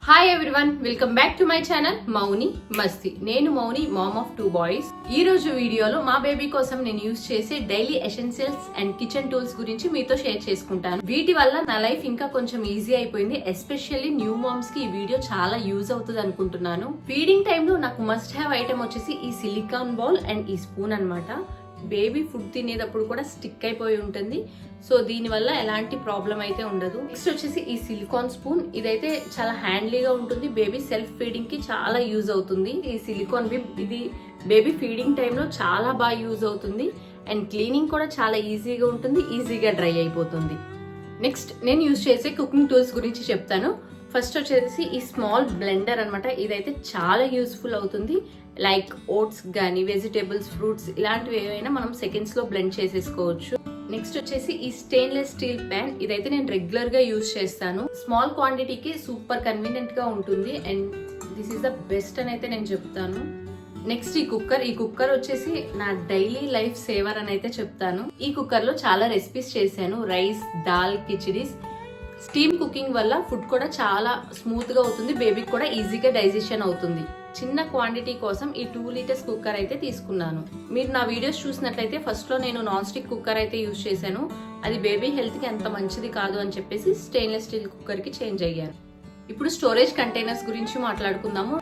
Hi everyone, welcome back to my channel Mouni Masti. నేను Mouni, mom of 2 boys. ఈ రోజు వీడియోలో మా బేబీ కోసం నేను యూజ్ చేసే daily essentials and kitchen tools గురించి మీతో షేర్ చేసుకుంటాను. వీటి వల్ల నా లైఫ్ ఇంకా కొంచెం ఈజీ అయిపోయింది. ఎస్పెషల్లీ న్యూ మామ్స్ కి ఈ వీడియో చాలా యూజ్ అవుతుంది అనుకుంటున్నాను. ఫీడింగ్ టైంలో నాకు మస్ట్ హ్యావ్ ఐటమ్ వచ్చేసి ఈ సిలికాన్ బౌల్ అండ్ ఈ స్పూన్ అన్నమాట. బేబీ ఫుడ్ తినేటప్పుడు కూడా స్టిక్ అయిపోయి ఉంటుంది, సో దీని వల్ల ఎలాంటి ప్రాబ్లం అయితే ఉండదు. నెక్స్ట్ వచ్చేసి ఈ సిలికాన్ స్పూన్. ఇదైతే చాలా హ్యాండ్లీగా ఉంటుంది, బేబీ సెల్ఫ్ ఫీడింగ్ కి చాలా యూజ్ అవుతుంది. ఈ సిలికాన్ బిబ్ ఇది బేబీ ఫీడింగ్ టైంలో చాలా బాగా యూజ్ అవుతుంది అండ్ క్లీనింగ్ కూడా చాలా ఈజీగా ఉంటుంది, ఈజీగా డ్రై అయిపోతుంది. నెక్స్ట్ నేను యూజ్ చేసే కుకింగ్ టూల్స్ గురించి చెప్తాను. ఫస్ట్ వచ్చేసి ఈ స్మాల్ బ్లెండర్ అనమాట. ఇదైతే చాలా యూస్ఫుల్ అవుతుంది. లైక్ ఓట్స్ కానీ వెజిటేబుల్స్, ఫ్రూట్స్ ఇలాంటివి ఏవైనా మనం సెకండ్స్ లో బ్లెండ్ చేసేసుకోవచ్చు. నెక్స్ట్ వచ్చేసి ఈ స్టెయిన్లెస్ స్టీల్ ప్యాన్. ఇదైతే నేను రెగ్యులర్ గా యూజ్ చేస్తాను. స్మాల్ క్వాంటిటీకి సూపర్ కన్వీనియంట్ గా ఉంటుంది and this is the best అని అయితే నేను చెప్తాను. నెక్స్ట్ ఈ కుక్కర్ వచ్చేసి నా డైలీ లైఫ్ సేవర్ అని అయితే చెప్తాను. ఈ కుక్కర్ లో చాలా రెసిపీస్ చేశాను. రైస్, దాల్, కిచిడీస్. స్టీమ్ కుకింగ్ వల్ల ఫుడ్ కూడా చాలా స్మూత్ గా అవుతుంది, బేబీకి కూడా ఈజీగా డైజెషన్ అవుతుంది. చిన్న క్వాంటిటీ కోసం ఈ 2 లీటర్స్ కుక్కర్ అయితే తీసుకున్నాను. మీరు నా వీడియోస్ చూసినట్లయితే ఫస్ట్ లో నేను నాన్ స్టిక్ కుక్కర్ అయితే యూజ్ చేశాను. అది బేబీ హెల్త్ కి అంత మంచిది కాదు అని చెప్పేసి స్టెయిన్లెస్ స్టీల్ కుక్కర్ కి చేంజ్ అయ్యాను. ఇప్పుడు స్టోరేజ్ కంటైనర్స్ గురించి మాట్లాడుకుందాము.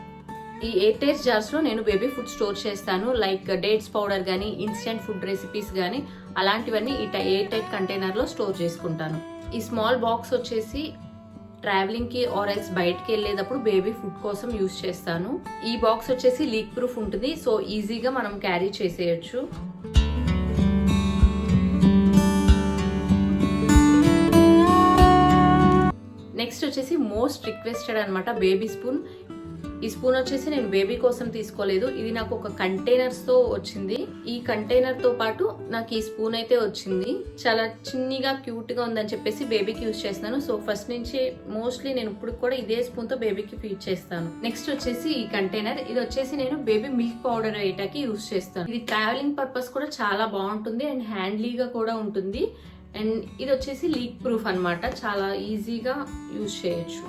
ఈ 8 టైర్ జార్స్ లో నేను బేబీ ఫుడ్ స్టోర్ చేస్తాను. లైక్ డేట్స్ పౌడర్ గానీ, ఇన్స్టెంట్ ఫుడ్ రెసిపీస్ గానీ అలాంటివన్నీ ఈ 8 టైర్ కంటైనర్ లో స్టోర్ చేసుకుంటాను. ఈ స్మాల్ బాక్స్ వచ్చేసి ట్రావెలింగ్ కి ఆర్ ఎల్స్ బయటకి వెళ్ళేటప్పుడు బేబీ ఫుడ్ కోసం యూజ్ చేస్తాను. ఈ బాక్స్ వచ్చేసి లీక్ ప్రూఫ్ ఉంటుంది, సో ఈజీగా మనం క్యారీ చేసేయచ్చు. నెక్స్ట్ వచ్చేసి మోస్ట్ రిక్వెస్టెడ్ అనమాట, బేబీ స్పూన్. ఈ స్పూన్ వచ్చేసి నేను బేబీ కోసం తీసుకోలేదు, ఇది నాకు ఒక కంటైనర్స్ తో వచ్చింది. ఈ కంటైనర్ తో పాటు నాకు ఈ స్పూన్ అయితే వచ్చింది. చాలా చిన్నగా క్యూట్ గా ఉందని చెప్పేసి బేబీకి యూజ్ చేస్తాను. సో ఫస్ట్ నుంచి మోస్ట్లీ నేను ఇప్పుడు కూడా ఇదే స్పూన్ తో బేబీకి ఫీడ్ చేస్తాను. నెక్స్ట్ వచ్చేసి ఈ కంటైనర్. ఇది వచ్చేసి నేను బేబీ మిల్క్ పౌడర్ వేయటానికి యూజ్ చేస్తాను. ఇది ట్రావెలింగ్ పర్పస్ కూడా చాలా బాగుంటుంది అండ్ హ్యాండ్లీగా కూడా ఉంటుంది. అండ్ ఇది వచ్చేసి లీక్ ప్రూఫ్ అన్నమాట, చాలా ఈజీగా యూజ్ చేయొచ్చు.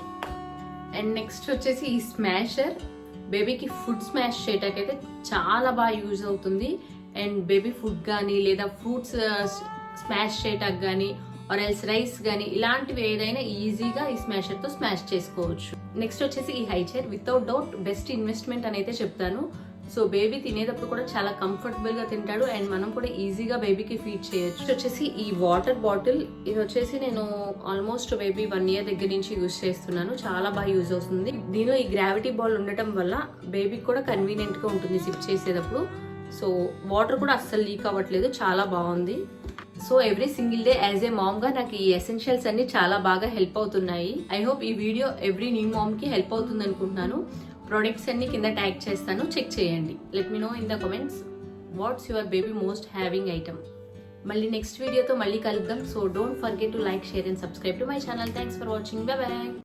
అండ్ నెక్స్ట్ వచ్చేసి ఈ స్మాషర్. బేబీకి ఫుడ్ స్మాష్ చేయటానికైతే చాలా బాగా యూజ్ అవుతుంది. అండ్ బేబీ ఫుడ్ కానీ లేదా ఫ్రూట్స్ స్మాష్ చేయటానికి కానీ ఆర్ ఎల్స్ రైస్ కానీ ఇలాంటివి ఏదైనా ఈజీగా ఈ స్మాషర్ తో స్మాష్ చేసుకోవచ్చు. నెక్స్ట్ వచ్చేసి ఈ high chair. Without doubt best investment అని అయితే చెప్తాను. సో బేబీ తినేటప్పుడు కూడా చాలా కంఫర్టబుల్ గా తింటాడు అండ్ మనం కూడా ఈజీగా బేబీకి ఫీడ్ చేయొచ్చు. వచ్చేసి ఈ వాటర్ బాటిల్. ఇది వచ్చేసి నేను ఆల్మోస్ట్ బేబీ 1 year దగ్గర నుంచి యూజ్ చేస్తున్నాను. చాలా బాగా యూజ్ అవుతుంది. దీనిలో ఈ గ్రావిటీ బాల్ ఉండటం వల్ల బేబీకి కూడా కన్వీనియంట్ గా ఉంటుంది సిప్ చేసేటప్పుడు. సో వాటర్ కూడా అస్సలు లీక్ అవ్వట్లేదు, చాలా బాగుంది. So every single day as a mom గా నాకు ఈ ఎసెన్షియల్స్ అన్ని చాలా బాగా హెల్ప్ అవుతున్నాయి. ఐ హోప్ ఈ వీడియో ఎవ్రీ న్యూ మామ్ కి హెల్ప్ అవుతుంది అనుకుంటున్నాను. ప్రొడక్ట్స్ అన్ని కింద ట్యాగ్ చేస్తాను, చెక్ చేయండి. Let me know in the comments what's your baby most having item. మళ్ళీ నెక్స్ట్ వీడియోతో మళ్ళీ కలుద్దాం. So don't forget to like, share and subscribe to my channel. Thanks for watching. By by.